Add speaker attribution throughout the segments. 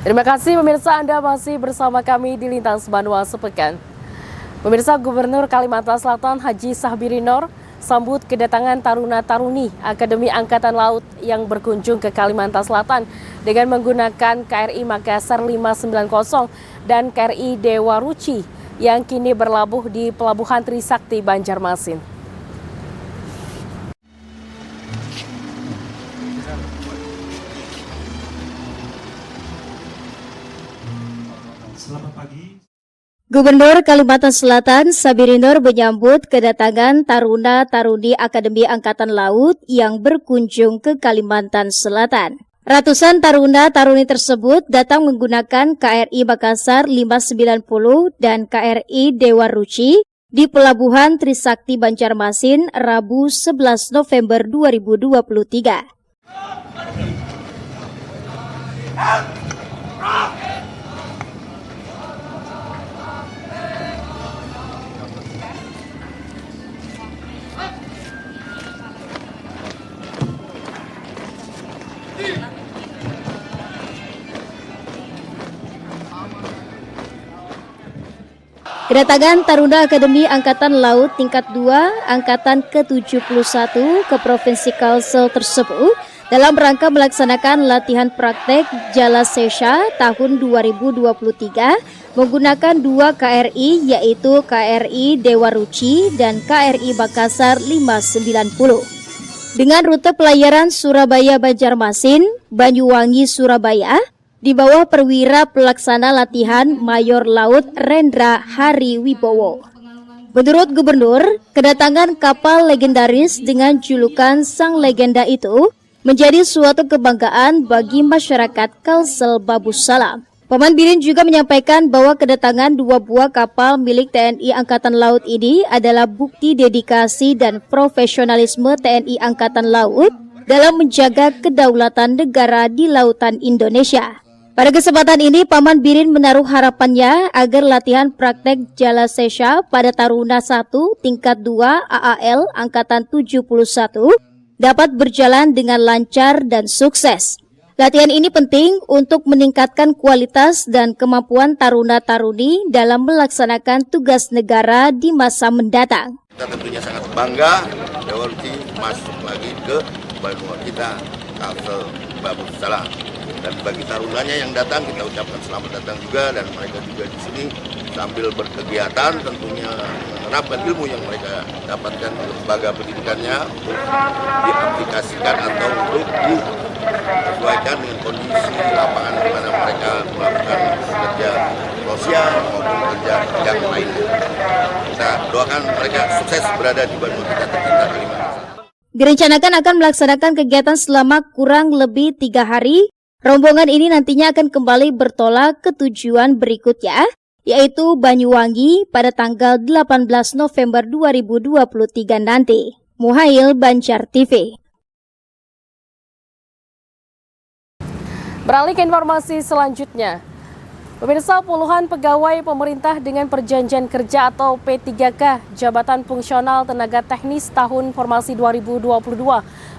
Speaker 1: Terima kasih pemirsa, Anda masih bersama kami di Lintas Banua Sepekan. Pemirsa, Gubernur Kalimantan Selatan Haji Sahbiri Noer sambut kedatangan taruna-taruni Akademi Angkatan Laut yang berkunjung ke Kalimantan Selatan dengan menggunakan KRI Makassar 590 dan KRI Dewa Ruci yang kini berlabuh di Pelabuhan Trisakti Banjarmasin.
Speaker 2: Selamat pagi.
Speaker 3: Gubernur Kalimantan Selatan Sahbiri Noer menyambut kedatangan taruna-taruni Akademi Angkatan Laut yang berkunjung ke Kalimantan Selatan. Ratusan taruna-taruni tersebut datang menggunakan KRI Makassar 590 dan KRI Dewa Ruci di Pelabuhan Trisakti Banjarmasin Rabu 11 November 2023. Kedatangan Taruna Akademi Angkatan Laut tingkat 2 Angkatan ke-71 ke Provinsi Kalsel tersebut dalam rangka melaksanakan latihan praktek Jala Sesha tahun 2023 menggunakan 2 KRI yaitu KRI Dewa Ruci dan KRI Makassar 590. Dengan rute pelayaran Surabaya Banjarmasin, Banyuwangi Surabaya, di bawah perwira pelaksana latihan Mayor Laut Rendra Hari Wibowo. Menurut Gubernur, kedatangan kapal legendaris dengan julukan Sang Legenda itu menjadi suatu kebanggaan bagi masyarakat Kalsel Babus Salam. Paman Birin juga menyampaikan bahwa kedatangan 2 buah kapal milik TNI Angkatan Laut ini adalah bukti dedikasi dan profesionalisme TNI Angkatan Laut dalam menjaga kedaulatan negara di lautan Indonesia. Pada kesempatan ini, Paman Birin menaruh harapannya agar latihan praktek Jala Sesha pada Taruna 1 tingkat 2 AAL Angkatan 71 dapat berjalan dengan lancar dan sukses. Latihan ini penting untuk meningkatkan kualitas dan kemampuan taruna-taruni dalam melaksanakan tugas negara di masa mendatang.
Speaker 4: Kita tentunya sangat bangga Dewa Ruci masuk lagi ke Banua kita, Kalsel Babus Salam. Dan bagi tarunanya yang datang, kita ucapkan selamat datang juga, dan mereka juga di sini sambil berkegiatan tentunya menerapkan ilmu yang mereka dapatkan di lembaga pendidikannya untuk diaplikasikan atau untuk disesuaikan dengan kondisi lapangan di mana mereka melakukan kerja sosial maupun kerja yang lainnya. Kita doakan mereka sukses berada di Banua kita tercinta Kalimantan.
Speaker 3: Direncanakan akan melaksanakan kegiatan selama kurang lebih 3 hari. Rombongan ini nantinya akan kembali bertolak ke tujuan berikutnya, yaitu Banyuwangi pada tanggal 18 November 2023 nanti. Muhail, Banjar TV.
Speaker 1: Beralih ke informasi selanjutnya. Pemirsa, puluhan pegawai pemerintah dengan perjanjian kerja atau P3K Jabatan Fungsional Tenaga Teknis tahun formasi 2022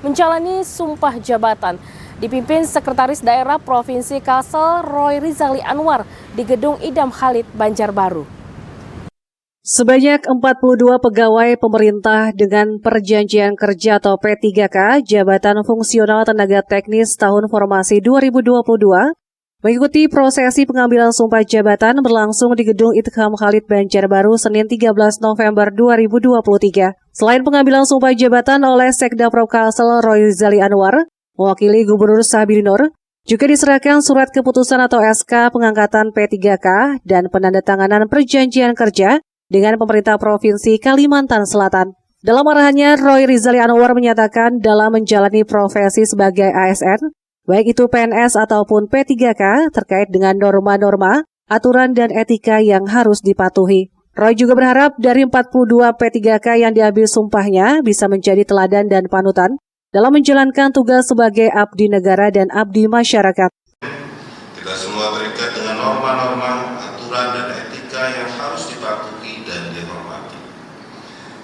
Speaker 1: menjalani sumpah jabatan dipimpin Sekretaris Daerah Provinsi Kalsel Roy Rizali Anwar di Gedung Idam Khalid, Banjarbaru.
Speaker 5: Sebanyak 42 pegawai pemerintah dengan perjanjian kerja atau P3K Jabatan Fungsional Tenaga Teknis tahun formasi 2022 mengikuti prosesi pengambilan sumpah jabatan berlangsung di Gedung Idam Khalid, Banjarbaru Senin 13 November 2023. Selain pengambilan sumpah jabatan oleh Sekda Prov Kalsel Roy Rizali Anwar, mewakili Gubernur Sahbiri Noer, juga diserahkan surat keputusan atau SK pengangkatan P3K dan penandatanganan perjanjian kerja dengan pemerintah Provinsi Kalimantan Selatan. Dalam arahannya, Roy Rizali Anwar menyatakan dalam menjalani profesi sebagai ASN, baik itu PNS ataupun P3K, terkait dengan norma-norma, aturan dan etika yang harus dipatuhi. Roy juga berharap dari 42 P3K yang diambil sumpahnya bisa menjadi teladan dan panutan dalam menjalankan tugas sebagai abdi negara dan abdi masyarakat.
Speaker 6: Kita semua terikat dengan norma-norma, aturan, dan etika yang harus dipatuhi dan dihormati.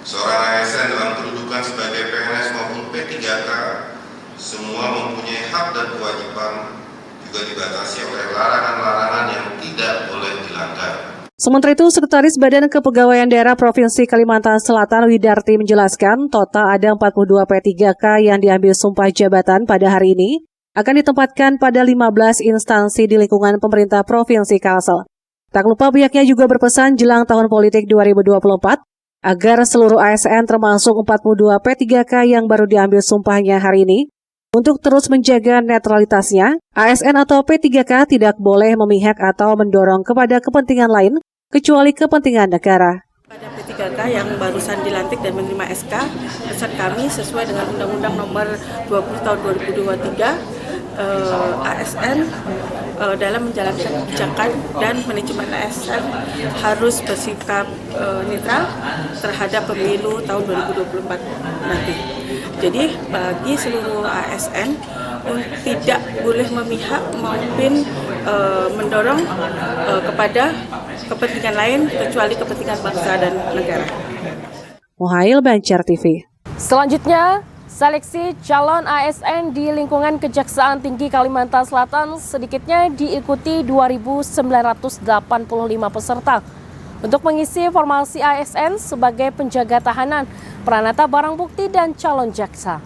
Speaker 6: Seorang ASN dalam kedudukan sebagai PNS maupun P3K, semua mempunyai hak dan kewajiban juga dibatasi oleh larangan-larangan yang tidak boleh dilanggar.
Speaker 5: Sementara itu, Sekretaris Badan Kepegawaian Daerah Provinsi Kalimantan Selatan Widarti menjelaskan total ada 42 P3K yang diambil sumpah jabatan pada hari ini akan ditempatkan pada 15 instansi di lingkungan pemerintah Provinsi Kalsel. Tak lupa pihaknya juga berpesan jelang tahun politik 2024 agar seluruh ASN termasuk 42 P3K yang baru diambil sumpahnya hari ini untuk terus menjaga netralitasnya. ASN atau P3K tidak boleh memihak atau mendorong kepada kepentingan lain kecuali kepentingan negara.
Speaker 2: Pada P3K yang barusan dilantik dan menerima SK, pesan kami sesuai dengan Undang-Undang Nomor 20 Tahun 2023, ASN dalam menjalankan kebijakan dan manajemen ASN harus bersikap netral terhadap pemilu tahun 2024 nanti. Jadi bagi seluruh ASN tidak boleh memihak maupun mendorong kepada kepentingan lain kecuali kepentingan bangsa dan negara.
Speaker 5: Muhail, Banjar TV.
Speaker 1: Selanjutnya, seleksi calon ASN di lingkungan Kejaksaan Tinggi Kalimantan Selatan sedikitnya diikuti 2.985 peserta untuk mengisi formasi ASN sebagai penjaga tahanan, peranata barang bukti, dan calon jaksa.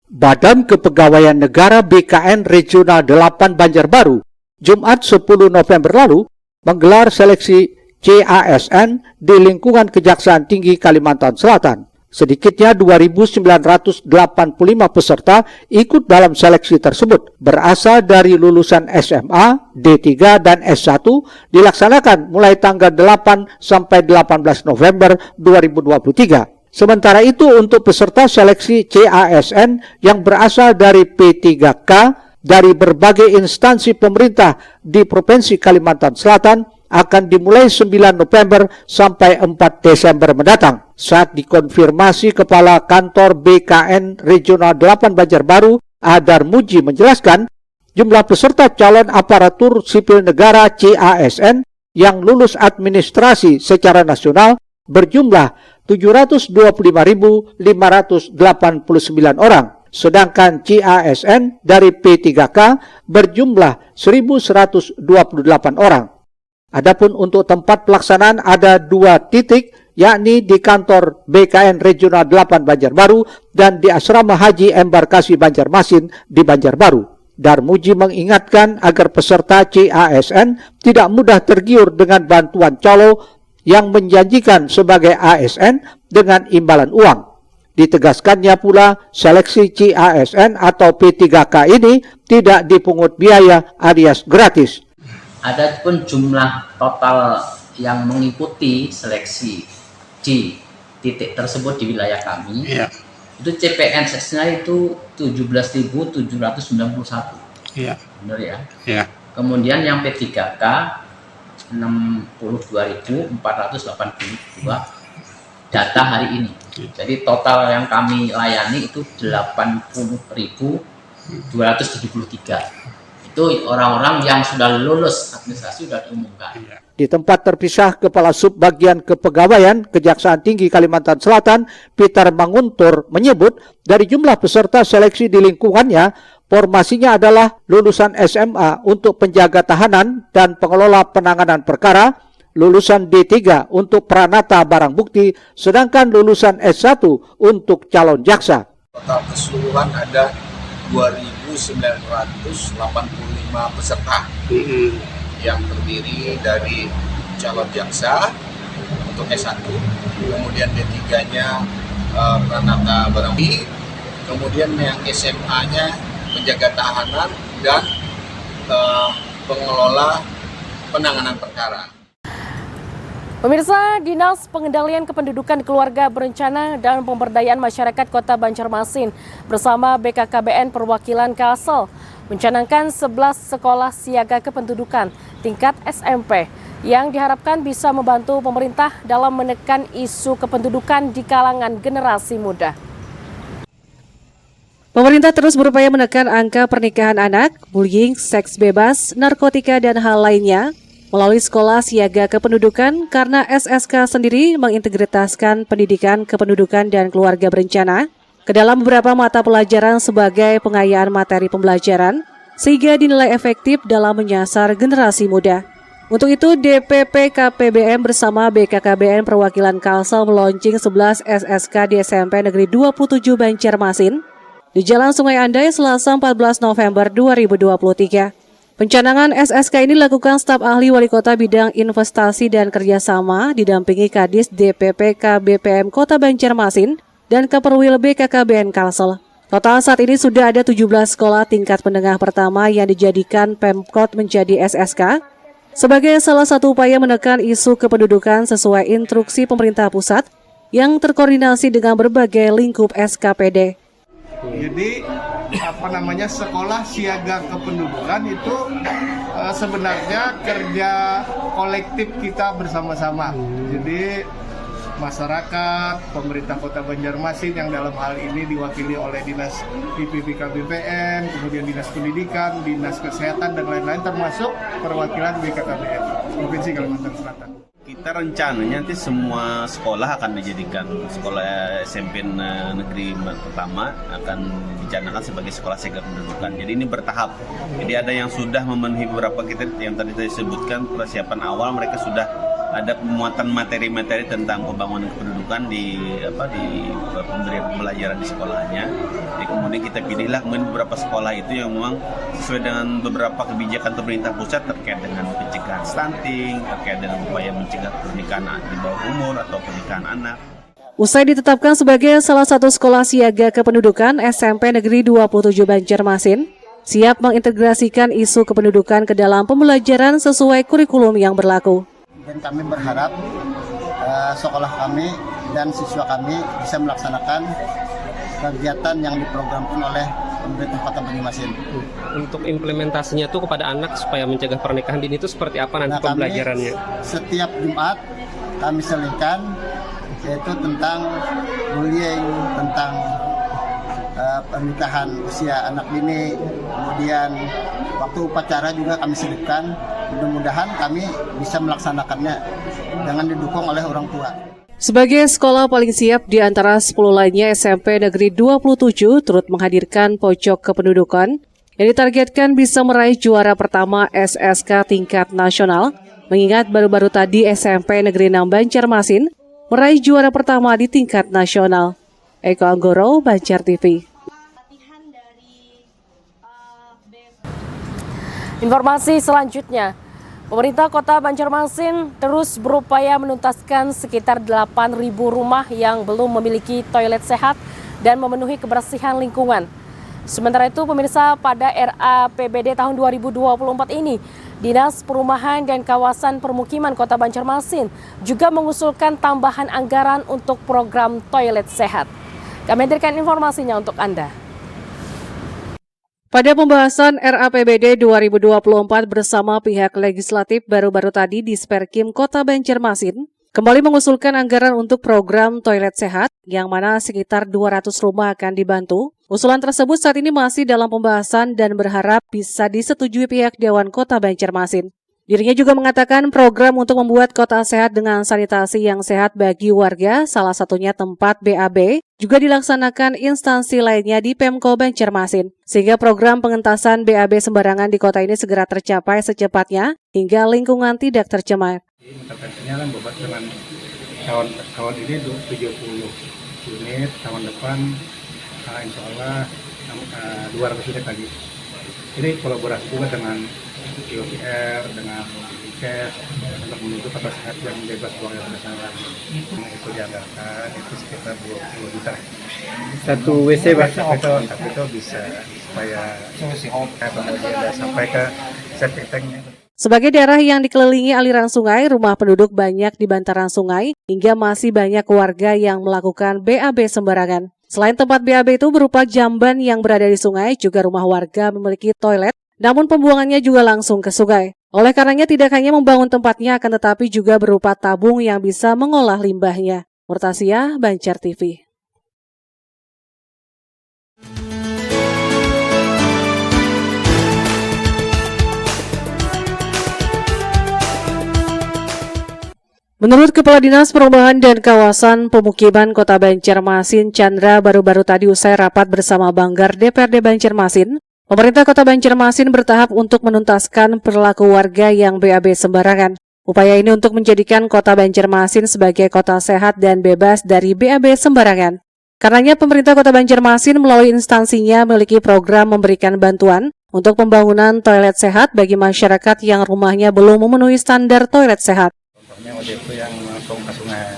Speaker 7: Badan Kepegawaian Negara BKN Regional 8 Banjarbaru, Jumat 10 November lalu, menggelar seleksi CASN di lingkungan Kejaksaan Tinggi Kalimantan Selatan. Sedikitnya 2.985 peserta ikut dalam seleksi tersebut, berasal dari lulusan SMA, D3, dan S1, dilaksanakan mulai tanggal 8 sampai 18 November 2023. Sementara itu untuk peserta seleksi CASN yang berasal dari P3K dari berbagai instansi pemerintah di Provinsi Kalimantan Selatan akan dimulai 9 November sampai 4 Desember mendatang. Saat dikonfirmasi Kepala Kantor BKN Regional 8 Banjarbaru, Adar Muji menjelaskan, jumlah peserta calon aparatur sipil negara CASN yang lulus administrasi secara nasional berjumlah 725.589 orang. Sedangkan CASN dari P3K berjumlah 1.128 orang. Adapun untuk tempat pelaksanaan ada 2 titik, yakni di kantor BKN Regional 8 Banjarbaru dan di Asrama Haji Embarkasi Banjarmasin di Banjarbaru. Darmuji mengingatkan agar peserta CASN tidak mudah tergiur dengan bantuan calo yang menjanjikan sebagai ASN dengan imbalan uang. Ditegaskannya pula, seleksi CASN atau P3K ini tidak dipungut biaya alias gratis.
Speaker 8: Adapun jumlah total yang mengikuti seleksi di titik tersebut di wilayah kami, itu CPN seksinya itu 17.791. Benar ya? Kemudian yang P3K 62.482 data hari ini. Jadi total yang kami layani itu 80.273. Itu orang-orang yang sudah lulus administrasi sudah diumumkan.
Speaker 7: Di tempat terpisah, Kepala Subbagian Kepegawaian Kejaksaan Tinggi Kalimantan Selatan, Peter Manguntur, menyebut dari jumlah peserta seleksi di lingkungannya, formasinya adalah lulusan SMA untuk penjaga tahanan dan pengelola penanganan perkara, lulusan D3 untuk peranata barang bukti, sedangkan lulusan S1 untuk calon jaksa.
Speaker 9: Total keseluruhan ada 2.985 peserta yang terdiri dari calon jaksa untuk S1, kemudian D3-nya peranata barang bukti, kemudian yang SMA-nya penjaga tahanan dan pengelola penanganan perkara.
Speaker 1: Pemirsa, Dinas Pengendalian Kependudukan Keluarga Berencana dan Pemberdayaan Masyarakat Kota Banjarmasin bersama BKKBN Perwakilan Kalsel mencanangkan 11 sekolah siaga kependudukan tingkat SMP yang diharapkan bisa membantu pemerintah dalam menekan isu kependudukan di kalangan generasi muda.
Speaker 5: Pemerintah terus berupaya menekan angka pernikahan anak, bullying, seks bebas, narkotika, dan hal lainnya melalui sekolah siaga kependudukan karena SSK sendiri mengintegritaskan pendidikan kependudukan dan keluarga berencana ke dalam beberapa mata pelajaran sebagai pengayaan materi pembelajaran sehingga dinilai efektif dalam menyasar generasi muda. Untuk itu, DPP KPBM bersama BKKBN Perwakilan Kalsel meluncing 11 SSK di SMP Negeri 27 Banjarmasin di Jalan Sungai Andai Selasa 14 November 2023. Pencanangan SSK ini dilakukan staf ahli Wali Kota bidang investasi dan kerjasama didampingi Kadis DPP KBPM Kota Banjarmasin dan Kaperwil BKKBN Kalsel. Total saat ini sudah ada 17 sekolah tingkat menengah pertama yang dijadikan Pemkot menjadi SSK sebagai salah satu upaya menekan isu kependudukan sesuai instruksi pemerintah pusat yang terkoordinasi dengan berbagai lingkup SKPD.
Speaker 10: Jadi sekolah siaga kependudukan itu sebenarnya kerja kolektif kita bersama-sama. Jadi masyarakat, pemerintah Kota Banjarmasin yang dalam hal ini diwakili oleh Dinas IPB KBPM, kemudian Dinas Pendidikan, Dinas Kesehatan, dan lain-lain termasuk perwakilan BKKBN Provinsi Kalimantan Selatan.
Speaker 11: Kita rencananya nanti semua sekolah akan dijadikan sekolah SMP negeri pertama akan dicanangkan sebagai sekolah siaga kependudukan. Jadi ini bertahap. Jadi ada yang sudah memenuhi beberapa kriteria yang tadi saya sebutkan, persiapan awal mereka sudah ada pemuatan materi-materi tentang pembangunan kependudukan di pemberian pembelajaran di sekolahnya. Jadi kemudian kita pilihlah beberapa sekolah itu yang memang sesuai dengan beberapa kebijakan pemerintah pusat terkait dengan pencegahan stunting, terkait dengan upaya mencegah pernikahan di bawah umur atau pernikahan anak.
Speaker 5: Usai ditetapkan sebagai salah satu sekolah siaga kependudukan, SMP Negeri 27 Banjarmasin siap mengintegrasikan isu kependudukan ke dalam pembelajaran sesuai kurikulum yang berlaku.
Speaker 12: Dan kami berharap sekolah kami dan siswa kami bisa melaksanakan kegiatan yang diprogramkan oleh pemerintah Kota Banjarmasin.
Speaker 13: Untuk implementasinya tuh kepada anak supaya mencegah pernikahan dini itu seperti apa nanti pembelajarannya?
Speaker 12: Setiap Jumat kami selipkan yaitu tentang bullying, tentang pernikahan usia anak dini, kemudian waktu upacara juga kami selipkan. Mudah-mudahan kami bisa melaksanakannya dengan didukung oleh orang tua.
Speaker 5: Sebagai sekolah paling siap di antara 10 lainnya, SMP Negeri 27 turut menghadirkan pojok kependudukan yang ditargetkan bisa meraih juara pertama SSK tingkat nasional, mengingat baru-baru tadi SMP Negeri 6 Banjarmasin meraih juara pertama di tingkat nasional. Eko Anggoro, Banjar TV.
Speaker 1: Informasi selanjutnya, pemerintah Kota Banjarmasin terus berupaya menuntaskan sekitar 8.000 rumah yang belum memiliki toilet sehat dan memenuhi kebersihan lingkungan. Sementara itu, pemirsa, pada RAPBD tahun 2024 ini, Dinas Perumahan dan Kawasan Permukiman Kota Banjarmasin juga mengusulkan tambahan anggaran untuk program toilet sehat. Kami hadirkan informasinya untuk Anda.
Speaker 5: Pada pembahasan RAPBD 2024 bersama pihak legislatif baru-baru tadi di Sperkim Kota Banjarmasin, kembali mengusulkan anggaran untuk program toilet sehat, yang mana sekitar 200 rumah akan dibantu. Usulan tersebut saat ini masih dalam pembahasan dan berharap bisa disetujui pihak Dewan Kota Banjarmasin. Dirinya juga mengatakan program untuk membuat kota sehat dengan sanitasi yang sehat bagi warga, salah satunya tempat BAB, juga dilaksanakan instansi lainnya di Pemko Banjarmasin, sehingga program pengentasan BAB sembarangan di kota ini segera tercapai secepatnya hingga lingkungan tidak tercemar.
Speaker 10: Intervensinya kan bebat dengan tahun ini 70 unit, tahun depan insya Allah 200 unit lagi. Ini kolaborasi juga dengan UPR, dengan IKES untuk menuju kota sehat yang bebas buang air besar. Itu dianggarkan itu sekitar 20 juta.
Speaker 13: Satu WC
Speaker 10: tapi itu bisa supaya kemudian sampai ke septic tanknya.
Speaker 5: Sebagai daerah yang dikelilingi aliran sungai, rumah penduduk banyak di bantaran sungai, hingga masih banyak warga yang melakukan BAB sembarangan. Selain tempat BAB itu berupa jamban yang berada di sungai, juga rumah warga memiliki toilet, namun pembuangannya juga langsung ke sungai. Oleh karenanya tidak hanya membangun tempatnya, akan tetapi juga berupa tabung yang bisa mengolah limbahnya. Murtasia, Banjar TV. Menurut Kepala Dinas Perumahan dan Kawasan Pemukiman Kota Banjarmasin, Chandra, baru-baru tadi usai rapat bersama Banggar DPRD Banjarmasin, Pemerintah Kota Banjarmasin bertahap untuk menuntaskan perilaku warga yang BAB sembarangan. Upaya ini untuk menjadikan Kota Banjarmasin sebagai kota sehat dan bebas dari BAB sembarangan. Karenanya pemerintah Kota Banjarmasin melalui instansinya memiliki program memberikan bantuan untuk pembangunan toilet sehat bagi masyarakat yang rumahnya belum memenuhi standar toilet sehat.
Speaker 14: Contohnya waktu itu yang tong kasungan.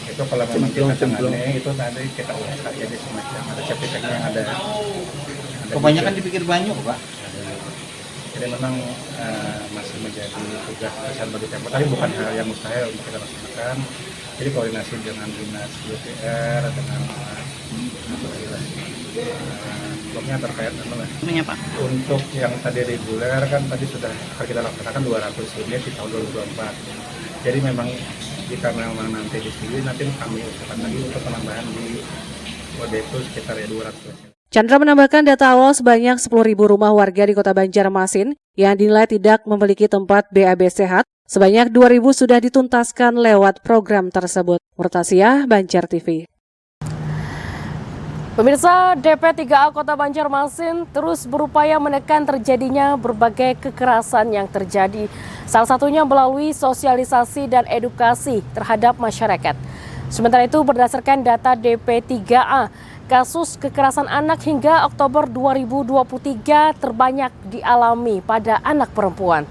Speaker 14: Itu kalau memang kita tangani itu tadi kita ulas jadi semacam ada septic tank yang ada.
Speaker 9: Kebanyakan dipikir banyak, Pak.
Speaker 14: Jadi memang masih menjadi tugas besar bagi Pemkot, tapi bukan hal yang mustahil untuk kita laksanakan. Jadi koordinasi dengan dinas UPR, dengan bloknya terkait
Speaker 9: Pak.
Speaker 14: Untuk yang tadi reguler kan tadi sudah kita laksanakan 200 unit di tahun 2024. Jadi memang jika memang nanti disetujui, nanti kami usahakan lagi untuk penambahan di Kode itu sekitar 200.
Speaker 5: Chandra menambahkan data awal sebanyak 10.000 rumah warga di Kota Banjarmasin yang dinilai tidak memiliki tempat BAB sehat, sebanyak 2.000 sudah dituntaskan lewat program tersebut. Murtasiah, Banjar TV.
Speaker 1: Pemirsa, DP3A Kota Banjarmasin terus berupaya menekan terjadinya berbagai kekerasan yang terjadi, salah satunya melalui sosialisasi dan edukasi terhadap masyarakat. Sementara itu, berdasarkan data DP3A, kasus kekerasan anak hingga Oktober 2023 terbanyak dialami pada anak perempuan.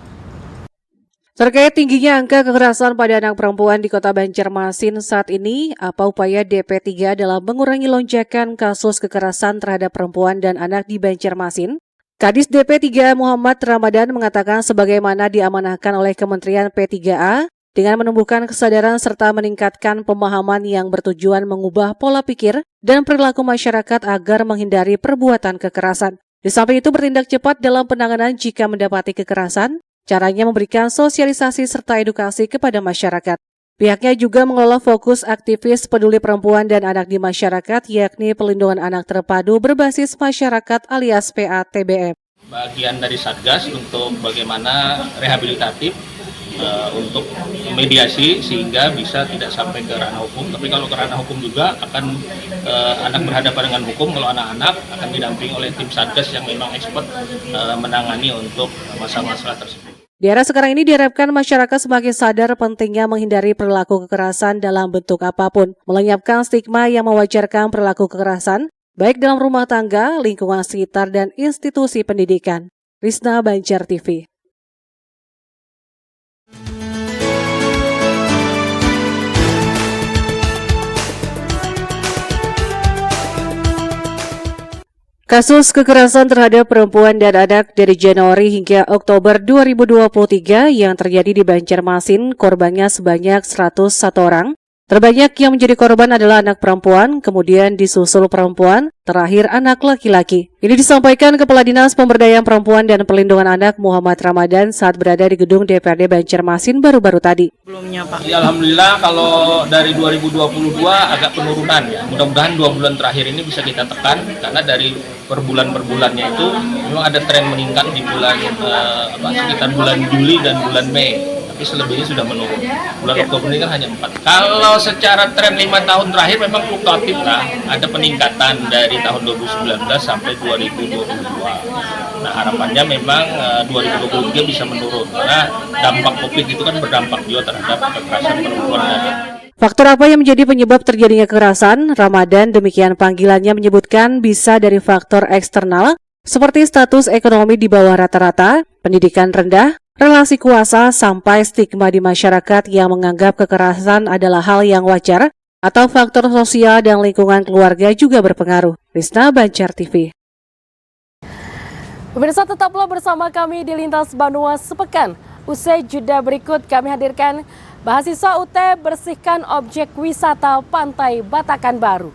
Speaker 5: Terkait tingginya angka kekerasan pada anak perempuan di Kota Banjarmasin saat ini, apa upaya DP3 dalam mengurangi lonjakan kasus kekerasan terhadap perempuan dan anak di Banjarmasin? Kadis DP3 Muhammad Ramadan mengatakan sebagaimana diamanahkan oleh Kementerian P3A, dengan menumbuhkan kesadaran serta meningkatkan pemahaman yang bertujuan mengubah pola pikir dan perilaku masyarakat agar menghindari perbuatan kekerasan. Di samping itu bertindak cepat dalam penanganan jika mendapati kekerasan, caranya memberikan sosialisasi serta edukasi kepada masyarakat. Pihaknya juga mengelola fokus aktivis peduli perempuan dan anak di masyarakat, yakni pelindungan anak terpadu berbasis masyarakat alias PATBM.
Speaker 15: Bagian dari Satgas untuk bagaimana rehabilitatif, untuk mediasi sehingga bisa tidak sampai ke ranah hukum. Tapi kalau ke ranah hukum juga akan anak berhadapan dengan hukum. Kalau anak-anak akan didampingi oleh tim Satgas yang memang expert menangani untuk masalah-masalah tersebut.
Speaker 5: Di era sekarang ini diharapkan masyarakat semakin sadar pentingnya menghindari perilaku kekerasan dalam bentuk apapun, melenyapkan stigma yang mewajarkan perilaku kekerasan, baik dalam rumah tangga, lingkungan sekitar, dan institusi pendidikan. Rizna, Banjar TV. Kasus kekerasan terhadap perempuan dan anak dari Januari hingga Oktober 2023 yang terjadi di Banjarmasin, korbannya sebanyak 101 orang. Terbanyak yang menjadi korban adalah anak perempuan, kemudian disusul perempuan, terakhir anak laki-laki. Ini disampaikan Kepala Dinas Pemberdayaan Perempuan dan Perlindungan Anak Muhammad Ramadan saat berada di gedung DPRD Banjarmasin baru-baru tadi.
Speaker 15: Sebelumnya Pak. Ya, alhamdulillah kalau dari 2022 agak penurunan ya. Mudah-mudahan 2 bulan terakhir ini bisa kita tekan karena dari per bulannya itu memang ada tren meningkat di bulan sekitar bulan Juli dan bulan Mei. Tapi selebihnya sudah menurun. Bulan Oktober ini kan hanya 4. Kalau secara tren 5 tahun terakhir memang fluktuatif lah. Ada peningkatan dari tahun 2019 sampai 2022. Nah harapannya memang 2023 bisa menurun. Karena dampak COVID itu kan berdampak juga terhadap kekerasan perempuan dan anak.
Speaker 5: Faktor apa yang menjadi penyebab terjadinya kekerasan? Ramadan demikian panggilannya menyebutkan bisa dari faktor eksternal seperti status ekonomi di bawah rata-rata, pendidikan rendah, relasi kuasa, sampai stigma di masyarakat yang menganggap kekerasan adalah hal yang wajar, atau faktor sosial dan lingkungan keluarga juga berpengaruh. Rizna, Banjar TV.
Speaker 1: Pemirsa, tetaplah bersama kami di Lintas Banua Sepekan. Usai jeda berikut kami hadirkan mahasiswa UT bersihkan objek wisata Pantai Batakan Baru.